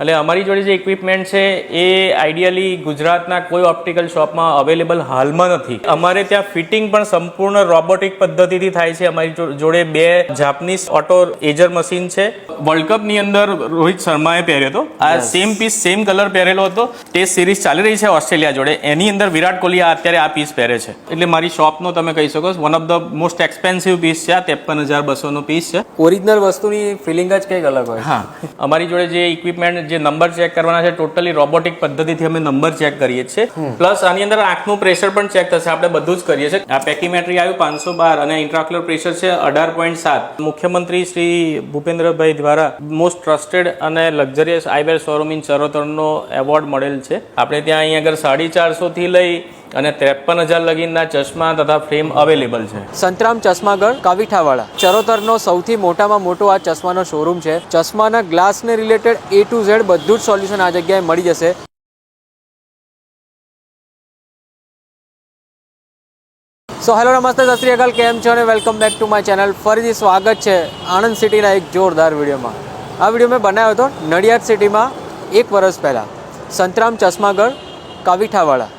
એટલે અમારી જોડે જે ઇક્વિપમેન્ટ છે એ આઈડિયલી ગુજરાતના કોઈ ઓપ્ટિકલ શોપમાં અવેલેબલ હાલમાં નથી. અમારે ત્યાં ફિટિંગ પણ સંપૂર્ણ રોબોટિક પદ્ધતિથી થાય છે. અમારી જોડે 2 જાપાનીઝ ઓટો એજર મશીન છે. વર્લ્ડ કપની અંદર રોહિત શર્માએ પહેર્યો હતો. આ સેમ પીસ સેમ કલર પહેરેલો હતો. ટેસ્ટ સિરીઝ ચાલી રહી છે ઓસ્ટ્રેલિયા જોડે, એની અંદર વિરાટ કોહલી અત્યારે આ પીસ પહેરે છે. એટલે મારી શોપનો તમે કહી શકો one of the most expensive piece છે. આ 53,200 નો પીસ છે. ઓરિજિનલ વસ્તુની ફિલિંગ જ કંઈક અલગ હોય. હા, અમારી જોડે જે ઇક્વિપમેન્ટ જે નંબર ચેક કરવાના છે ટોટલી રોબોટિક પદ્ધતિથી અમે નંબર ચેક કરીએ છીએ. પ્લસ આની અંદર આંખનું પ્રેશર પણ ચેક થશે. આપણે બધું જ કરીએ છીએ. આ પેકીમેટ્રી આવ્યું 512 અને ઇન્ટ્રાક્યુલર પ્રેશર છે 18.7. મુખ્યમંત્રી શ્રી ભૂપેન્દ્રભાઈ દ્વારા મોસ્ટ ટ્રસ્ટેડ અને લક્ઝરિયસ આઈવેર શોરૂમ ઇન ચરોતરનો એવોર્ડ મળેલ છે. આપણે ત્યાં અહીં આગળ 450 થી લઈ અને 53,000 લગીનના ચશ્મા તથા ફ્રેમ અવેલેબલ છે. સંતરામ ચશ્માઘર કાવીઠાવાળા ચરોતરનો સૌથી મોટામાં મોટો આ ચશ્માનો શોરૂમ છે. ચશ્માના ગ્લાસને રિલેટેડ A to Z બધું જ સોલ્યુશન આ જગ્યાએ મળી જશે. સો હેલો નમસ્તે સત શ્રી અકાલ, કેમ છો અને welcome back to my channel. ફરીથી સ્વાગત છે આણંદ સિટીના એક જોરદાર વિડીયોમાં. આ વિડીયો મેં બનાવ્યો હતો નડિયાદ સિટીમાં 1 વર્ષ પહેલાં. સંતરામ ચશ્માઘર કાવીઠાવાળા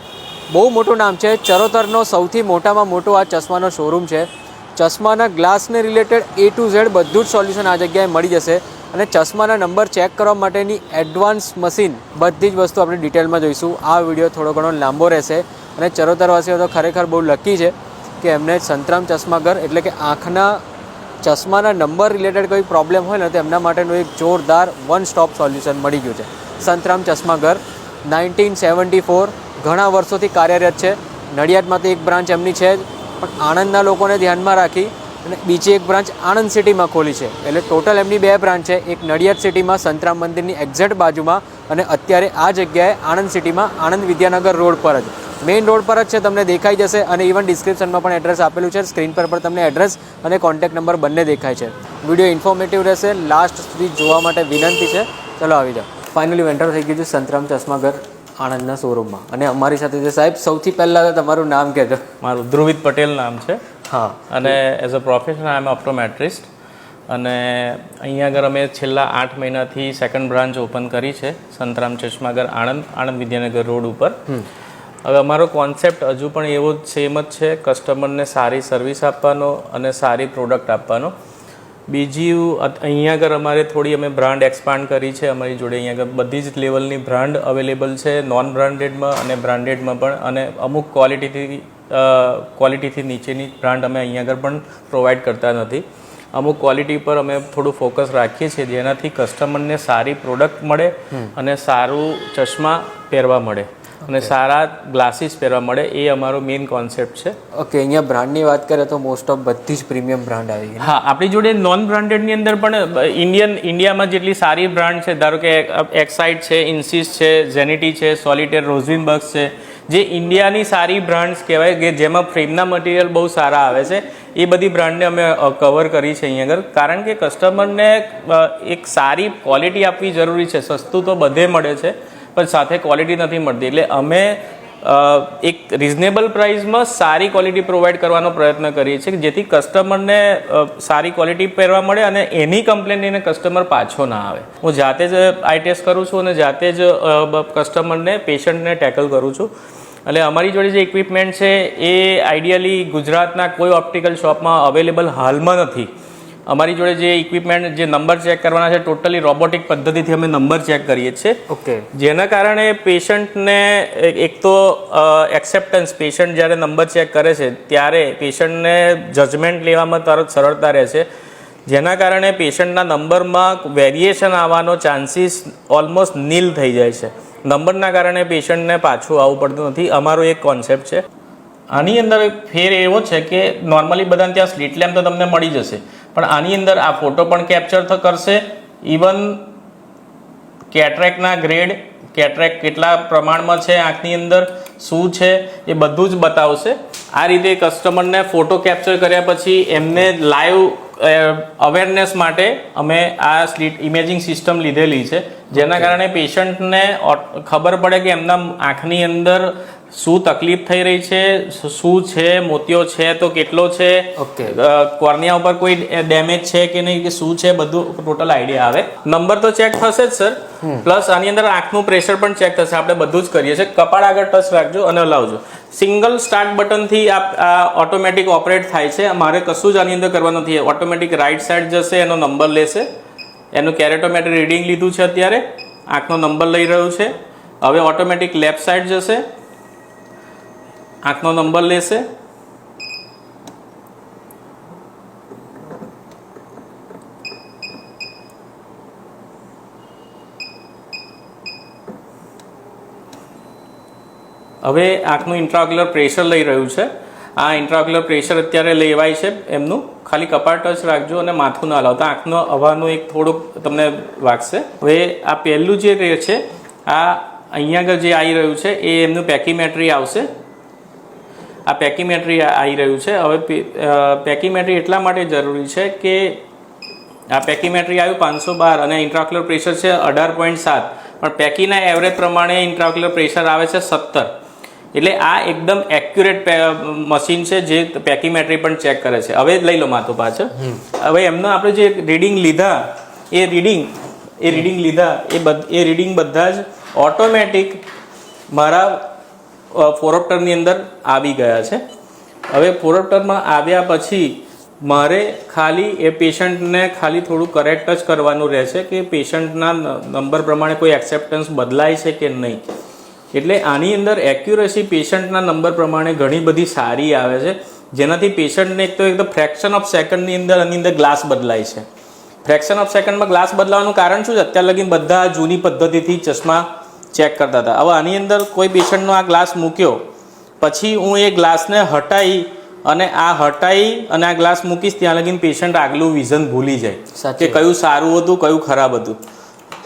બહુ મોટું નામ છે. ચરોતરનો સૌથી મોટામાં મોટો આ ચશ્માનો શોરૂમ છે. ચશ્માના ગ્લાસને રિલેટેડ A to Z બધું જ સોલ્યુશન આ જગ્યાએ મળી જશે. અને ચશ્માના નંબર ચેક કરવા માટેની એડવાન્સ મશીન બધી જ વસ્તુ આપણે ડિટેલમાં જોઈશું. આ વિડીયો થોડો ઘણો લાંબો રહેશે અને ચરોતરવાસીઓ તો ખરેખર બહુ લકી છે કે એમને સંતરામ ચશ્માઘર એટલે કે આંખના ચશ્માના નંબર રિલેટેડ કોઈ પ્રોબ્લેમ હોય ને તો એમના માટેનું એક જોરદાર વન સ્ટોપ સોલ્યુશન મળી ગયું છે. સંતરામ ચશ્માઘર 1974 ઘણા વર્ષોથી કાર્યરત છે. નડિયાદમાં તો એક બ્રાન્ચ એમની છે જ, પણ આણંદના લોકોને ધ્યાનમાં રાખી અને બીજી એક બ્રાન્ચ આણંદ સિટીમાં ખોલી છે. એટલે ટોટલ એમની 2 બ્રાન્ચ છે. એક નડિયાદ સિટીમાં સંતરામ મંદિરની એક્ઝેક્ટ બાજુમાં અને અત્યારે આ જગ્યાએ આણંદ સિટીમાં આણંદ વિદ્યાનગર રોડ પર જ મેઇન રોડ પર જ છે. તમને દેખાઈ જશે અને ઇવન ડિસ્ક્રિપ્શનમાં પણ એડ્રેસ આપેલું છે. સ્ક્રીન પર તમને એડ્રેસ અને કોન્ટેક્ટ નંબર બંને દેખાય છે. વિડીયો ઇન્ફોર્મેટિવ રહેશે, લાસ્ટ સુધી જોવા માટે વિનંતી છે. ચલો આવી જાઓ. ફાઇનલી એન્ટર થઈ ગયું છે સંતરામ ચશ્માઘર આણંદના શોરૂમમાં અને અમારી સાથે છે સાહેબ. સૌથી પહેલાં તો તમારું નામ કહેજો. મારું ધ્રુવિત પટેલ નામ છે. હા, અને as a profession I am optometrist. અને અહીંયા આગળ અમે છેલ્લા 8 મહિનાથી સેકન્ડ બ્રાન્ચ ઓપન કરી છે સંતરામ ચશ્માઘર આણંદ વિદ્યાનગર રોડ ઉપર. હવે અમારો કોન્સેપ્ટ હજુ પણ એવો જ સેમ જ છે, કસ્ટમરને સારી સર્વિસ આપવાનો અને સારી પ્રોડક્ટ આપવાનો. બીજી અહીંયા આગળ અમારે થોડી અમે બ્રાન્ડ એક્સપાન્ડ કરી છે. અમારી જોડે અહીંયા આગળ બધી જ લેવલની બ્રાન્ડ અવેલેબલ છે, નોન બ્રાન્ડેડમાં અને બ્રાન્ડેડમાં પણ. અને અમુક ક્વોલિટીથી નીચેની બ્રાન્ડ અમે અહીંયા આગળ પણ પ્રોવાઈડ કરતા નથી. અમુક ક્વોલિટી પર અમે થોડું ફોકસ રાખીએ છીએ જેનાથી કસ્ટમરને સારી પ્રોડક્ટ મળે અને સારું ચશ્મા પહેરવા મળે અને સારા ગ્લાસીસ પહેરવા મળે. એ અમારો મેઇન કોન્સેપ્ટ છે. ઓકે, અહીંયા બ્રાન્ડની વાત કરીએ તો મોસ્ટ ઓફ બધી જ પ્રીમિયમ બ્રાન્ડ આવી ગઈ. હા, આપણી જોડે નોન બ્રાન્ડેડની અંદર પણ ઇન્ડિયામાં જેટલી સારી બ્રાન્ડ છે, ધારો કે એક્સાઇટ છે, ઇન્સિસ છે, ઝેનિટી છે, સોલિટેર, રોઝવિનબર્ગ્સ છે, જે ઇન્ડિયાની સારી બ્રાન્ડ્સ કહેવાય કે જેમાં ફ્રેમના મટીરિયલ બહુ સારા આવે છે, એ બધી બ્રાન્ડને અમે કવર કરી છે અહીંયા આગળ. કારણ કે કસ્ટમરને એક સારી ક્વોલિટી આપવી જરૂરી છે. સસ્તું તો બધે મળે છે પણ સાથે ક્વોલિટી નથી મળતી. એટલે અમે એક રિઝનેબલ પ્રાઇસમાં સારી ક્વોલિટી પ્રોવાઈડ કરવાનો પ્રયત્ન કરીએ છીએ જેથી કસ્ટમરને સારી ક્વોલિટી પહેરવા મળે અને એની કમ્પ્લેન લઈને કસ્ટમર પાછો ના આવે. હું જાતે જ આઈ ટેસ્ટ કરું છું અને જાતે જ કસ્ટમરને પેશન્ટને ટેકલ કરું છું. એટલે અમારી જોડે જે ઇક્વિપમેન્ટ છે એ આઈડિયલી ગુજરાતના કોઈ ઓપ્ટિકલ શોપમાં અવેલેબલ હાલમાં નથી. અમારી જોડે જે ઇક્વિપમેન્ટ જે નંબર ચેક કરવાના છે ટોટલી રોબોટિક પદ્ધતિથી અમે નંબર ચેક કરીએ છીએ. ઓકે, જેના કારણે પેશન્ટને એક તો એક્સેપ્ટન્સ, પેશન્ટ જ્યારે નંબર ચેક કરે છે ત્યારે પેશન્ટને જજમેન્ટ લેવામાં તરત સરળતા રહે છે. જેના કારણે પેશન્ટના નંબરમાં વેરિએશન આવવાનો ચાન્સીસ ઓલમોસ્ટ નીલ થઈ જાય છે. નંબરના કારણે પેશન્ટને પાછું આવવું પડતું નથી. અમારો એક કોન્સેપ્ટ છે. આની અંદર ફેર એવો છે કે નોર્મલી બધાને ત્યાં સ્લીટ લેમ્પ તો તમને મળી જશે, પણ આની અંદર આ ફોટો પણ કેપ્ચર કરશે. ઇવન કેટરેક્ટના ગ્રેડ, કેટરેક્ટ કેટલા પ્રમાણમાં છે આંખની અંદર, શું છે એ બધું જ બતાવશે. આ રીતે કસ્ટમરને ફોટો કેપ્ચર કર્યા પછી એમને લાઈવ અવેરનેસ માટે અમે આ સ્લીટ ઇમેજિંગ સિસ્ટમ લીધેલી છે. જેના કારણે પેશન્ટને ખબર પડે કે એમના આંખની અંદર શું તકલીફ થઈ રહી છે, શું છે, મોતિયો છે તો કેટલો છે, ઓકે. કોર્નિયા ઉપર કોઈ ડેમેજ છે કે નહીં, કે શું છે, બધું ટોટલ આઈડિયા આવે. નંબર તો ચેક થશે જ સર, પ્લસ આની અંદર આંખનું પ્રેશર પણ ચેક થશે. આપણે બધું જ કરીએ છીએ. કપાળ આગળ ટચ રાખજો અને હલાવજો. સિંગલ સ્ટાર્ટ બટનથી આ ઓટોમેટિક ઓપરેટ થાય છે. મારે કશું જ આની અંદર કરવાનું નથી. ઓટોમેટિક રાઈટ સાઈડ જશે, એનો નંબર લેશે. એનું કેરેટોમેટ્રી રીડિંગ લીધું છે, અત્યારે આંખનો નંબર લઈ રહ્યું છે. હવે ઓટોમેટિક લેફ્ટ સાઈડ જશે, આંખનો નંબર લેશે. હવે આંખનું ઇન્ટ્રાઓક્યુલર પ્રેશર લઈ રહ્યું છે. આ ઇન્ટ્રાઓક્યુલર પ્રેશર અત્યારે લેવાય છે એમનું. ખાલી કપાળ ટચ રાખજો અને માથું ના હલાવતા. આંખનો હવાનું એક થોડુંક તમને વાગશે. હવે આ પહેલું જે રહે છે, આ અહીંયા આગળ જે આવી રહ્યું છે એ એમનું પેકીમેટ્રી આવશે. આ પેકીમેટ્રી આવી રહ્યું છે. હવે પેકીમેટ્રી એટલા માટે જરૂરી છે કે આ પેકીમેટ્રી આવ્યું 512 અને ઇન્ટ્રાઓક્યુલર પ્રેશર છે 18.7, પણ પેકીના એવરેજ પ્રમાણે ઇન્ટ્રાઓક્યુલર પ્રેશર આવે છે 17. એટલે આ એકદમ એક્યુરેટ મશીન છે જે પેકીમેટ્રી પણ ચેક કરે છે. હવે લઈ લો માથું પાછળ. હવે એમનો આપણે જે રીડિંગ લીધા એ રીડિંગ બધા જ ઓટોમેટિક મારા ફોરોપ્ટરની અંદર આવી ગયા છે. હવે ફોરોપ્ટરમાં આવ્યા પછી મારે ખાલી એ પેશન્ટને ખાલી થોડું કરેક્ટ જ કરવાનું રહેશે કે પેશન્ટના નંબર પ્રમાણે કોઈ એક્સેપ્ટન્સ બદલાય છે કે નહીં. એટલે આની અંદર એક્યુરેસી પેશન્ટના નંબર પ્રમાણે ઘણી બધી સારી આવે છે, જેનાથી પેશન્ટને એક તો ફ્રેક્શન ઓફ સેકન્ડની અંદર આની અંદર ગ્લાસ બદલાય છે. ફ્રેક્શન ઓફ સેકન્ડમાં ગ્લાસ બદલાવાનું કારણ શું છે? અત્યાર લગી બધા જૂની પદ્ધતિથી ચશ્મા ચેક કરતા હતા. હવે આની અંદર કોઈ પેશન્ટનો આ ગ્લાસ મૂક્યો પછી હું એ ગ્લાસને હટાવી અને આ ગ્લાસ મૂકીશ, ત્યાં લગીને પેશન્ટ આગલું વિઝન ભૂલી જાય કે કયું સારું હતું, કયું ખરાબ હતું.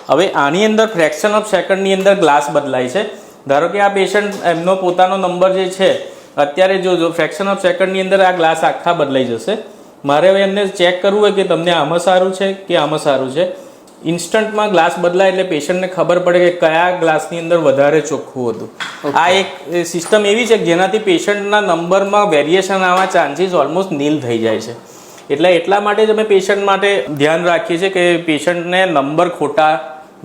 હવે આની અંદર ફ્રેક્શન ઓફ સેકન્ડની અંદર ગ્લાસ બદલાય છે. ધારો કે આ પેશન્ટ એમનો પોતાનો નંબર જે છે અત્યારે જો ફ્રેક્શન ઓફ સેકન્ડની અંદર આ ગ્લાસ આખા બદલાઈ જશે. મારે હવે એમને ચેક કરવું હોય કે તમને આમાં સારું છે કે આમાં સારું છે. ઇન્સ્ટન્ટમાં ગ્લાસ બદલાય એટલે પેશન્ટને ખબર પડે કે કયા ગ્લાસની અંદર વધારે ચોખ્ખું હતું. આ એક સિસ્ટમ એવી છે કે જેનાથી પેશન્ટના નંબરમાં વેરિએશન આવવા ચાન્સીસ ઓલમોસ્ટ નીલ થઈ જાય છે. એટલે એટલા માટે જ અમે પેશન્ટ માટે ધ્યાન રાખીએ છીએ કે પેશન્ટને નંબર ખોટા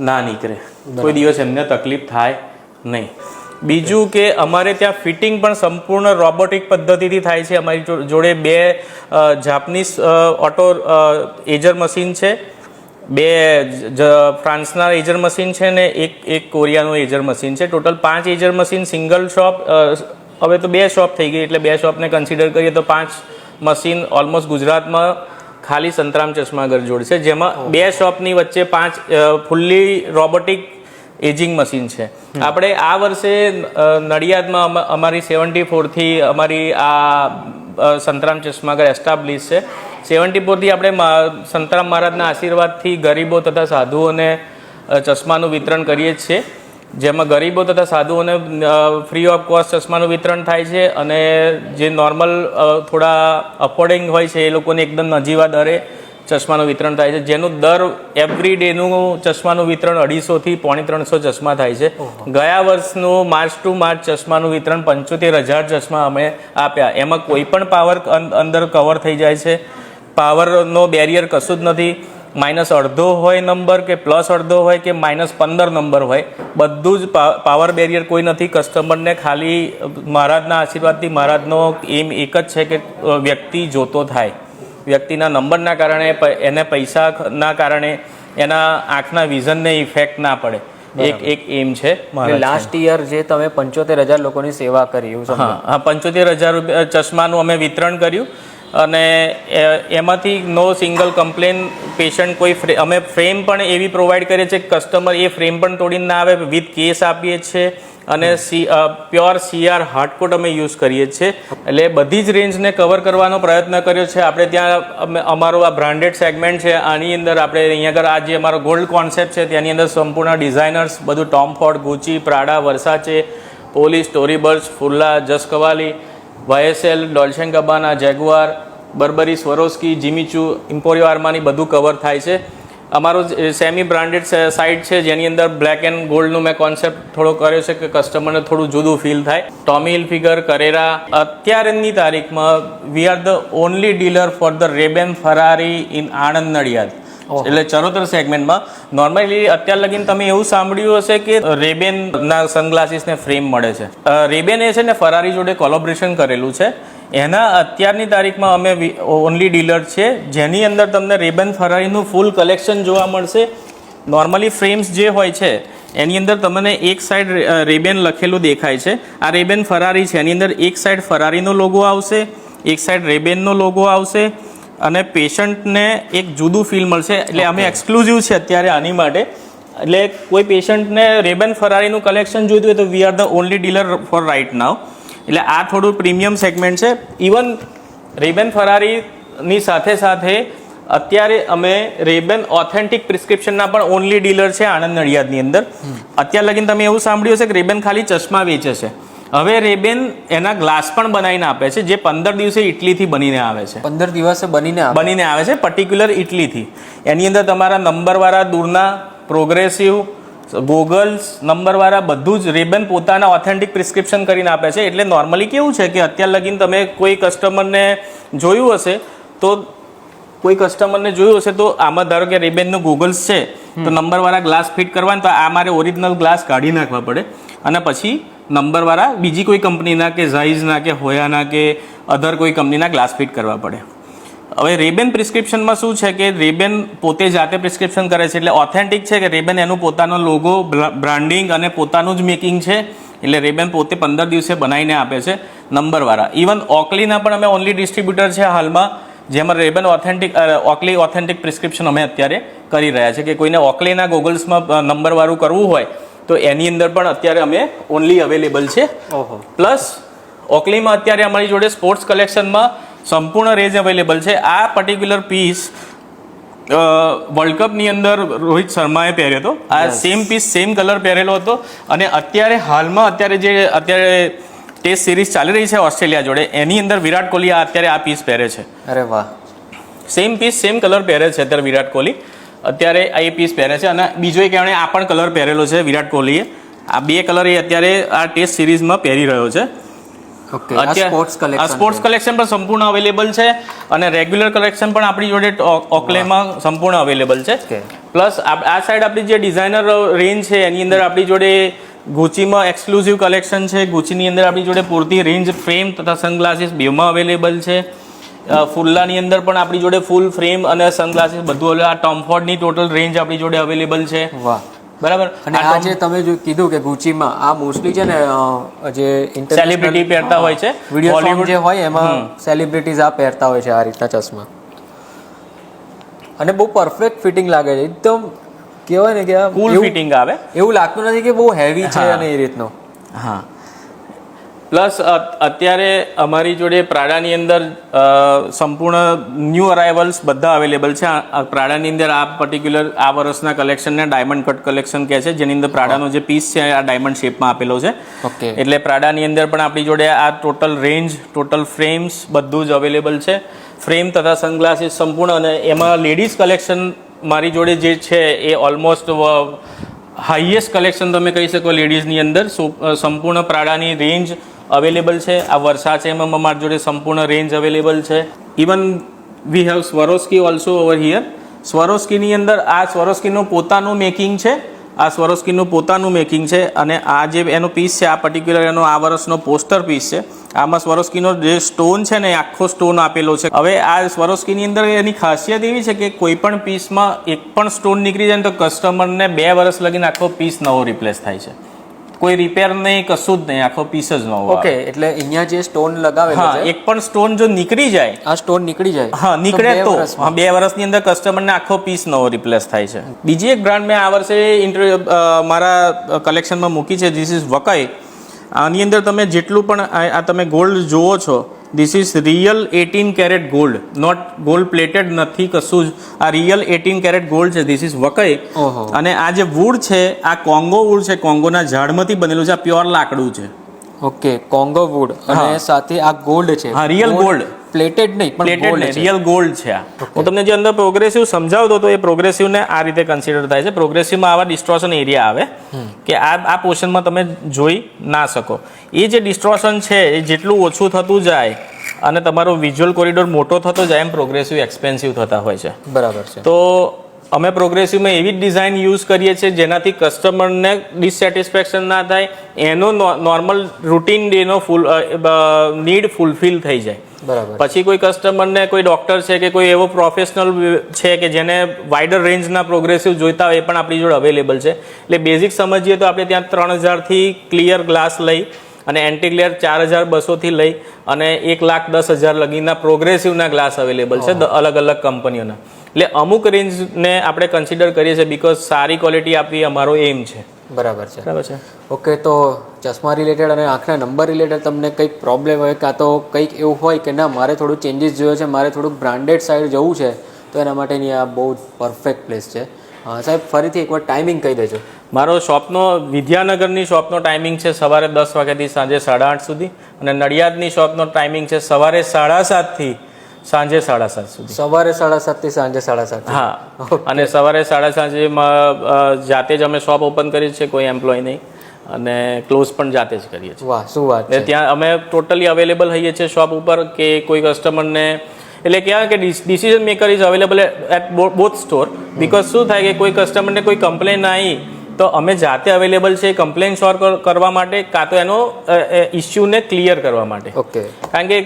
ના નીકળે, કોઈ દિવસ એમને તકલીફ થાય નહીં. બીજું કે અમારે ત્યાં ફિટિંગ પણ સંપૂર્ણ રોબોટિક પદ્ધતિથી થાય છે. અમારી જોડે 2 જાપાનીઝ ઓટો એજર મશીન છે, 2 ફ્રાન્સના એજર મશીન છે ને એક કોરિયાનું એજર મશીન છે. Total 5 edger machine single shop. હવે તો 2 શોપ થઈ ગઈ એટલે 2 શોપને કન્સિડર કરીએ તો 5 મશીન ઓલમોસ્ટ ગુજરાતમાં ખાલી સંતરામ ચશ્માઘર જોડ છે, જેમાં 2 શોપની વચ્ચે 5 ફૂલ્લી રોબોટિક એજિંગ મશીન છે. આપણે આ વર્ષે નડિયાદમાં અમારી 74થી અમારી આ સંતરામ ચશ્માઘર એસ્ટાબ્લિશ છે. 74થી આપણે સંતરામ મહારાજના આશીર્વાદથી ગરીબો તથા સાધુઓને ચશ્માનું વિતરણ કરીએ જ છીએ, જેમાં ગરીબો તથા સાધુઓને ફ્રી ઓફ કોસ્ટ ચશ્માનું વિતરણ થાય છે. અને જે નોર્મલ થોડા અફોર્ડિંગ હોય છે એ લોકોને એકદમ નજીવા દરે ચશ્માનું વિતરણ થાય છે, જેનું દર એવરી ડેનું ચશ્માનું વિતરણ 250થી 350 ચશ્મા થાય છે. ગયા વર્ષનું માર્ચ ટુ માર્ચ ચશ્માનું વિતરણ 75,000 ચશ્મા અમે આપ્યા. એમાં કોઈ પણ પાવર અંદર કવર થઈ જાય છે. પાવરનો બેરિયર કશું જ નથી. -1/2 હોય નંબર કે +1/2 હોય કે -15 નંબર હોય, બધું જ પાવર બેરિયર કોઈ નથી. કસ્ટમરને ખાલી મહારાજના આશીર્વાદથી મહારાજનો એમ એક જ છે કે વ્યક્તિ જોતો થાય. વ્યક્તિના નંબરના કારણે એને પૈસાના કારણે એના આંખના વિઝનને ઇફેક્ટ ના પડે. એક એમ છે. લાસ્ટ યર જે તમે 75,000 લોકોની સેવા કરી, હા 75,000 ચશ્માનું અમે વિતરણ કર્યું અને એમાંથી નો સિંગલ કમ્પ્લેન પેશન્ટ કોઈ. અમે ફ્રેમ પણ એવી પ્રોવાઈડ કરીએ છીએ કે કસ્ટમર એ ફ્રેમ પણ તોડીને ના આવે, વિથ કેસ આપીએ છીએ અને પ્યોર CR હાર્ડકોટ અમે યુઝ કરીએ છીએ. એટલે બધી જ રેન્જને કવર કરવાનો પ્રયત્ન કર્યો છે. આપણે ત્યાં અમારો આ બ્રાન્ડેડ સેગમેન્ટ છે, આની અંદર આપણે અહીંયા આગળ આ જે અમારો ગોલ્ડ કોન્સેપ્ટ છે તેની અંદર સંપૂર્ણ ડિઝાઇનર્સ બધું Tom Ford, Gucci, Prada, Versace, Police, Tory Burch, Furla, જસકવાલી, YSL, Dolce and Gabbana, Jaguar, Burberry, Swarovski, Jimmy Choo, Emporio Armani બધું કવર થાય છે. અમારો સેમી બ્રાન્ડેડ સાઇટ છે જેની અંદર બ્લેક એન્ડ ગોલ્ડનું મેં કોન્સેપ્ટ થોડો કર્યો છે કે કસ્ટમરને થોડું જુદું ફીલ થાય. ટોમી હિલફિગર, કરેરા, અત્યારની તારીખમાં we are the only dealer for the Ray Ban Ferrari in Anand Nadiad. એટલે ચરોતર સેગમેન્ટમાં નોર્મલી અત્યાર લગીને તમે એવું સાંભળ્યું હશે કે રેબેનના સનગ્લાસીસ ને ફ્રેમ મળે છે. રેબેન એ છે ને ફરારી જોડે કોલોબ્રેશન કરેલું છે. એના અત્યારની તારીખમાં અમે ઓનલી ડીલર છે જેની અંદર તમને રેબેન ફરારીનું ફૂલ કલેક્શન જોવા મળશે. નોર્મલી ફ્રેમ્સ જે હોય છે એની અંદર તમને એક સાઈડ રેબેન લખેલું દેખાય છે. આ રેબેન ફરારી છે, એની અંદર એક સાઈડ ફરારીનો લોગો આવશે, એક સાઈડ રેબેનનો લોગો આવશે અને પેશન્ટને એક જુદું ફીલ મળશે. એટલે અમે એક્સક્લુઝિવ છે અત્યારે આની માટે. એટલે કોઈ પેશન્ટને રેબેન ફરારીનું કલેક્શન જોઈતું હોય તો we are the only dealer for right now. એટલે આ થોડું પ્રીમિયમ સેગમેન્ટ છે. ઇવન રેબેન ફરારીની સાથે સાથે અત્યારે અમે રેબેન ઓથેન્ટિક પ્રિસ્ક્રિપ્શનના પણ ઓનલી ડીલર છે આણંદ નડિયાદની અંદર. અત્યાર લગીને તમે એવું સાંભળ્યું હશે કે રેબેન ખાલી ચશ્મા વેચે છે. હવે રેબેન એના ગ્લાસ પણ બનાવીને આપે છે જે 15 દિવસે ઇટલીથી બનીને આવે છે. 15 દિવસે બનીને આવે છે પર્ટિક્યુલર ઇટલીથી. એની અંદર તમારા નંબરવાળા દૂરના પ્રોગ્રેસિવ ગોગલ્સ નંબરવાળા બધું જ રેબેન પોતાના ઓથેન્ટિક પ્રિસ્ક્રિપ્શન કરીને આપે છે. એટલે નોર્મલી કેવું છે કે અત્યાર લગીને તમે કોઈ કસ્ટમરને જોયું હશે તો આમાં ધારો કે રેબેનનું ગોગલ્સ છે તો નંબરવાળા ગ્લાસ ફિટ કરવાના તો આ મારે ઓરિજિનલ ગ્લાસ કાઢી નાખવા પડે અને પછી નંબરવાળા બીજી કોઈ કંપનીના કે ઝાઇઝના કે હોયાના કે અધર કોઈ કંપનીના ગ્લાસ ફિટ કરવા પડે. હવે રેબેન પ્રિસ્ક્રિપ્શનમાં શું છે કે રેબેન પોતે જાતે પ્રિસ્ક્રિપ્શન કરે છે એટલે ઓથેન્ટિક છે કે રેબેન એનું પોતાનો લોગો, બ્રાન્ડિંગ અને પોતાનું જ મેકિંગ છે. એટલે રેબેન પોતે 15 દિવસે બનાવીને આપે છે નંબરવાળા. ઇવન ઓકલીના પણ અમે ઓનલી ડિસ્ટ્રીબ્યુટર છે હાલમાં જેમાં રેબેન ઓકલી ઓથેન્ટિક પ્રિસ્ક્રિપ્શન અમે અત્યારે કરી રહ્યા છે કે કોઈને ઓકલીના ગોગલ્સમાં નંબરવાળું કરવું હોય તો એની અંદર પણ અત્યારે અમે ઓનલી અવેલેબલ છે. પ્લસ ઓકલીમાં અત્યારે અમારી જોડે સ્પોર્ટ્સ કલેક્શનમાં સંપૂર્ણ રેન્જ અવેલેબલ છે. આ પર્ટિક્યુલર પીસ વર્લ્ડ કપની અંદર રોહિત શર્માએ પહેર્યો હતો. આ સેમ પીસ સેમ કલર પહેરેલો હતો અને અત્યારે ટેસ્ટ સિરીઝ ચાલી રહી છે ઓસ્ટ્રેલિયા જોડે એની અંદર વિરાટ કોહલી અત્યારે આ પીસ પહેરે છે. અરે વાહ. સેમ પીસ સેમ કલર પહેરે છે અત્યારે વિરાટ કોહલી અત્યારે આ એ પીસ પહેરે છે અને બીજો એક એમણે આ પણ કલર પહેરેલો છે વિરાટ કોહલીએ. આ બે કલર એ અત્યારે આ ટેસ્ટ સિરીઝમાં પહેરી રહ્યો છે. સ્પોર્ટ્સ કલેક્શન પણ સંપૂર્ણ અવેલેબલ છે અને રેગ્યુલર કલેક્શન પણ આપણી જોડે ઓકલેમાં સંપૂર્ણ અવેલેબલ છે. પ્લસ આ સાઈડ આપણી જે ડિઝાઇનર રેન્જ છે એની અંદર આપણી જોડે ગુચીમાં એક્સક્લુઝિવ કલેક્શન છે. ગુચીની અંદર આપણી જોડે પૂરતી રેન્જ ફ્રેમ તથા સનગ્લાસીસ બેમાં અવેલેબલ છે. ફુલ્લાની અંદર પણ આપણી જોડે ફૂલ ફ્રેમ અને સનગ્લાસીસ બધું આ ટોમ ફોર્ડની ટોટલ રેન્જ આપણી જોડે અવેલેબલ છે. વાહ. બરાબર. અને આ જે તમે જો કીધું કે ગુચીમાં આ મોસ્ટલી છે ને જે સેલિબ્રિટી પહેરતા હોય છે, વિડીયો જે હોય એમાં સેલિબ્રિટીઝ આ પહેરતા હોય છે આ રીતના ચશ્મા. અને બહુ પરફેક્ટ ફિટિંગ લાગે છે એકદમ. કહેવાય ને કે કુલ ફિટિંગ આવે એવું લાગતું નથી કે બહુ હેવી છે અને એ રીતનો. હા. પ્લસ અત્યારે અમારી જોડે પ્રાડાની અંદર સંપૂર્ણ ન્યૂ અરાઇવલ્સ બધા અવેલેબલ છે. પ્રાડાની અંદર આ પર્ટિક્યુલર આ વર્ષના કલેક્શનને ડાયમંડ કટ કલેક્શન કહે છે જેની અંદર પ્રાડાનો જે પીસ છે આ ડાયમંડ શેપમાં આપેલો છે. એટલે પ્રાડાની અંદર પણ આપણી જોડે આ ટોટલ રેન્જ ટોટલ ફ્રેમ્સ બધું જ અવેલેબલ છે. ફ્રેમ તથા સનગ્લાસીસ સંપૂર્ણ અને એમાં લેડીઝ કલેક્શન મારી જોડે જે છે એ ઓલમોસ્ટ હાઈએસ્ટ કલેક્શન તમે કહી શકો લેડીઝની અંદર. સંપૂર્ણ પ્રાડાની રેન્જ અવેલેબલ છે. આ વર્ષા છે એમાં અમારી જોડે સંપૂર્ણ રેન્જ અવેલેબલ છે. Even we have Swarovski also over here. સ્વરોસ્કીની અંદર આ સ્વરોસ્કીનું પોતાનું મેકિંગ છે. અને આ જે એનો પીસ છે આ પર્ટિક્યુલર એનો આ વર્ષનો પોસ્ટર પીસ છે. આમાં સ્વરોસ્કીનો જે સ્ટોન છે ને આખો સ્ટોન આપેલો છે. હવે આ સ્વરોસ્કીની અંદર એની ખાસિયત એવી છે કે કોઈ પણ પીસમાં એક પણ સ્ટોન નીકળી જાય તો કસ્ટમરને 2 વર્ષ લગીને આખો પીસ નવો રિપ્લેસ થાય છે. કોઈ રિપેર નહીં, કશું જ નહીં, આખો પીસ જ નવો. ઓકે. એટલે અહીંયા જે સ્ટોન લગાવેલો છે એક પણ સ્ટોન જો નીકળી જાય, આ સ્ટોન નીકળી જાય, હા નીકળે તો 2 વર્ષની અંદર કસ્ટમરને આખો પીસ નવો રિપ્લેસ થાય છે. બીજી એક બ્રાન્ડ મેં આ વર્ષે મારા કલેક્શનમાં મૂકી છે. ધીસ ઇઝ વકાઈ. આની અંદર તમે જેટલું પણ આ તમે ગોલ્ડ જુઓ છો this is real 18 carat gold, not gold plated નથી કશું જ. આ રિયલ 18 કેરેટ ગોલ્ડ છે. ધીસ ઇઝ વકાઈ. અને આ જે વુડ છે આ કોંગો વુડ છે. કોંગોના ઝાડમાંથી બનેલું છે. આ પ્યોર લાકડું છે. ઓકે. કોંગો વુડ અને સાથે આ ગોલ્ડ છે. હા રિયલ ગોલ્ડ. પ્લેટેડ નહીં પણ પ્લેટેડ gold ને છે. રિયલ ગોલ્ડ છે આ. હું તમને જે અંદર પ્રોગ્રેસિવ સમજાવતો હતો એ પ્રોગ્રેસિવને આ રીતે કન્સિડર થાય છે. પ્રોગ્રેસિવમાં આવા ડિસ્ટ્રોશન એરિયા આવે કે આ પોર્શનમાં તમે જોઈ ના શકો. એ જે ડિસ્ટ્રોશન છે એ જેટલું ઓછું થતું જાય અને તમારો વિઝ્યુઅલ કોરિડોર મોટો થતો જાય એમ પ્રોગ્રેસિવ એક્સપેન્સિવ થતા હોય છે. બરાબર છે. તો અમે પ્રોગ્રેસિવમાં એવી જ ડિઝાઇન યુઝ કરીએ છીએ જેનાથી કસ્ટમરને ડિસસેટિસ્ફેક્શન ના થાય, એનો નોર્મલ રૂટીન ડેનો નીડ ફૂલફિલ થઈ જાય. બરાબર. પછી કોઈ કસ્ટમરને કોઈ ડૉક્ટર છે કે કોઈ એવો પ્રોફેશનલ છે કે જેને વાઇડર રેન્જના પ્રોગ્રેસિવ જોઈતા હોય એ પણ આપણી જોડે અવેલેબલ છે. એટલે બેઝિક સમજીએ તો આપણે ત્યાં 3000થી ક્લિયર ગ્લાસ લઈ અને એન્ટી ગ્લેર 4200થી લઈ અને 1,10,000 લગીના પ્રોગ્રેસિવના ગ્લાસ અવેલેબલ છે અલગ અલગ કંપનીઓના. એટલે અમુક રેન્જને આપણે કન્સિડર કરીએ છીએ બિકોઝ સારી ક્વોલિટી આપવી અમારો એમ છે. બરાબર છે. બરાબર છે. ઓકે, તો ચશ્મા રિલેટેડ અને આંખના નંબર રિલેટેડ તમને કંઈક પ્રોબ્લેમ હોય કાં તો કંઈક એવું હોય કે ના મારે થોડું ચેન્જીસ જોઈએ છે, મારે થોડુંક બ્રાન્ડેડ સાઈડ જવું છે, તો એના માટેની આ બહુ પરફેક્ટ પ્લેસ છે. સાહેબ ફરીથી એકવાર ટાઈમિંગ કહી દેજો. મારો શોપનો વિદ્યાનગરની શોપનો ટાઈમિંગ છે સવારે 10 વાગ્યાથી સાંજે 8:30 સુધી અને નડિયાદની શોપનો ટાઈમિંગ છે સવારે 7:30થી સાંજે 7:30 સુધી. સવારે 7:30 થી સાંજે 7:30. હા, અને સવારે 7:30 જાતે જ અમે શોપ ઓપન કરીએ છીએ, કોઈ એમ્પ્લોય નહીં, અને ક્લોઝ પણ જાતે જ કરીએ છીએ. વાહ, શું વાત છે. ત્યાં અમે ટોટલી અવેલેબલ હોઈએ છીએ શોપ ઉપર કે કોઈ કસ્ટમરને એટલે કહેવાય કે decision maker is available at both store. Because શું થાય કે કોઈ કસ્ટમરને કોઈ કમ્પ્લેન આવી તો અમે જાતે અવેલેબલ છે કમ્પ્લેન સોલ્વ કરવા માટે કાં તો એનો ઇસ્યુને ક્લિયર કરવા માટે. ઓકે. કારણ કે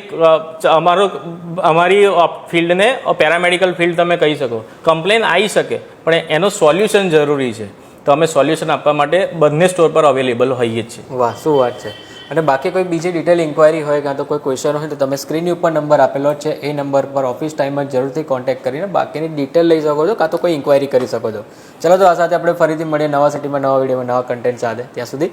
અમારી ફિલ્ડને પેરામેડિકલ ફિલ્ડ તમે કહી શકો. કમ્પ્લેન આવી શકે પણ એનો સોલ્યુશન જરૂરી છે, તો અમે સોલ્યુશન આપવા માટે બંને સ્ટોર પર અવેલેબલ હોઈએ જ છીએ. વાહ, શું વાત છે. અને બાકી કોઈ બીજી ડિટેલ ઇન્ક્વાયરી હોય કાં તો કોઈ ક્વેશ્ચન હોય તો તમે સ્ક્રીન ઉપર નંબર આપેલો છે, એ નંબર પર ઓફિસ ટાઈમમાં જરૂરથી કોન્ટેક્ટ કરીને બાકીની ડિટેલ લઈ શકો છો કાં તો કોઈ ઇન્ક્વાયરી કરી શકો છો. ચલો, તો આ સાથે આપણે ફરીથી મળીએ નવા સિટીમાં નવા વિડીયોમાં નવા કન્ટેન્ટ સાથે. ત્યાં સુધી